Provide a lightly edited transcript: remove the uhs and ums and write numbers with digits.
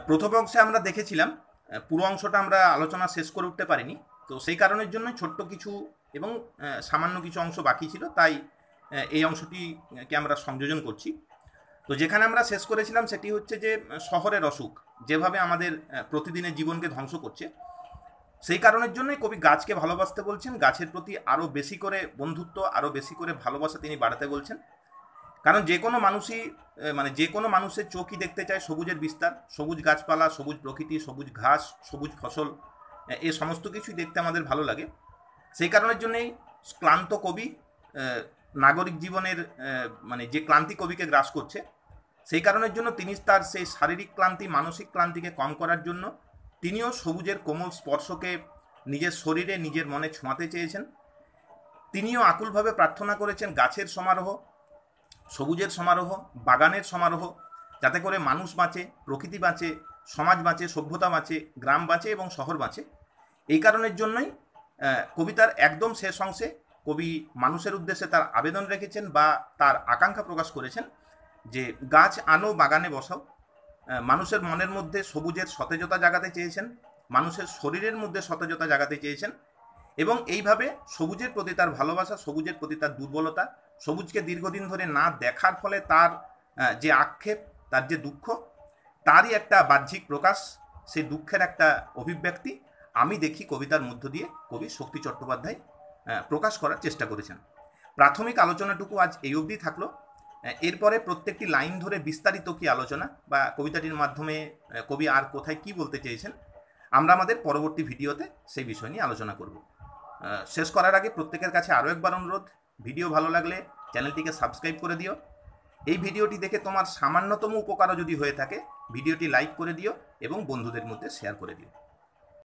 প্রথম অংশে আমরা দেখেছিলাম, পুরো অংশটা আমরা আলোচনা শেষ করে উঠতে পারিনি। তো সেই কারণের জন্য ছোট্ট কিছু এবং সামান্য কিছু অংশ বাকি ছিল, তাই এই অংশটিকে আমরা সংযোজন করছি। তো যেখানে আমরা শেষ করেছিলাম সেটি হচ্ছে যে শহরের অসুখ যেভাবে আমাদের প্রতিদিনের জীবনকে ধ্বংস করছে, সেই কারণের জন্যই কবি গাছকে ভালোবাসতে বলছেন, গাছের প্রতি আরও বেশি করে বন্ধুত্ব, আরও বেশি করে ভালোবাসা তিনি বাড়াতে বলছেন। কারণ যে কোনো মানুষই মানে যে কোনো মানুষের চোখই দেখতে চায় সবুজের বিস্তার, সবুজ গাছপালা, সবুজ প্রকৃতি, সবুজ ঘাস, সবুজ ফসল, এই সমস্ত কিছুই দেখতে আমাদের ভালো লাগে। সেই কারণের জন্যেই ক্লান্ত কবি, নাগরিক জীবনের মানে যে ক্লান্তি কবিকে গ্রাস করছে, সেই কারণের জন্য তিনি তার সেই শারীরিক ক্লান্তি, মানসিক ক্লান্তিকে কম করার জন্য তিনিও সবুজের কোমল স্পর্শকে নিজের শরীরে, নিজের মনে ছোঁয়াতে চেয়েছেন। তিনিও আকুলভাবে প্রার্থনা করেছেন গাছের সমারোহ, সবুজের সমারোহ, বাগানের সমারোহ, যাতে করে মানুষ বাঁচে, প্রকৃতি বাঁচে, সমাজ বাঁচে, সভ্যতা বাঁচে, গ্রাম বাঁচে এবং শহর বাঁচে। এই কারণের জন্যই কবিতার একদম শেষ অংশে কবি মানুষের উদ্দেশ্যে তার আবেদন রেখেছেন বা তার আকাঙ্ক্ষা প্রকাশ করেছেন যে গাছ আনো বাগানে বসাও। মানুষের মনের মধ্যে সবুজের সতেজতা জাগাতে চেয়েছেন, মানুষের শরীরের মধ্যে সতেজতা জাগাতে চেয়েছেন, এবং এইভাবে সবুজের প্রতি তার ভালোবাসা, সবুজের প্রতি তার দুর্বলতা, সবুজকে দীর্ঘদিন ধরে না দেখার ফলে তার যে আক্ষেপ, তার যে দুঃখ, তারই একটা বাহ্যিক প্রকাশ, সেই দুঃখের একটা অভিব্যক্তি আমি দেখি কবিতার মধ্য দিয়ে কবি শক্তি চট্টোপাধ্যায় প্রকাশ করার চেষ্টা করেছেন। প্রাথমিক আলোচনাটুকু আজ এই অবধি থাকলো। এরপরে প্রত্যেকটি লাইন ধরে বিস্তারিত কি আলোচনা বা কবিতাটির মাধ্যমে কবি আর কোথায় কি বলতে চেয়েছেন, আমরা আমাদের পরবর্তী ভিডিওতে সেই বিষয় নিয়ে আলোচনা করব। শেষ করার আগে প্রত্যেকের কাছে আরও একবার অনুরোধ, ভিডিও ভালো লাগলে চ্যানেলটিকে সাবস্ক্রাইব করে দিও। এই ভিডিওটি দেখে তোমার সামান্যতম উপকারও যদি হয়ে থাকে, ভিডিওটি লাইক করে দিও এবং বন্ধুদের মধ্যে শেয়ার করে দিও।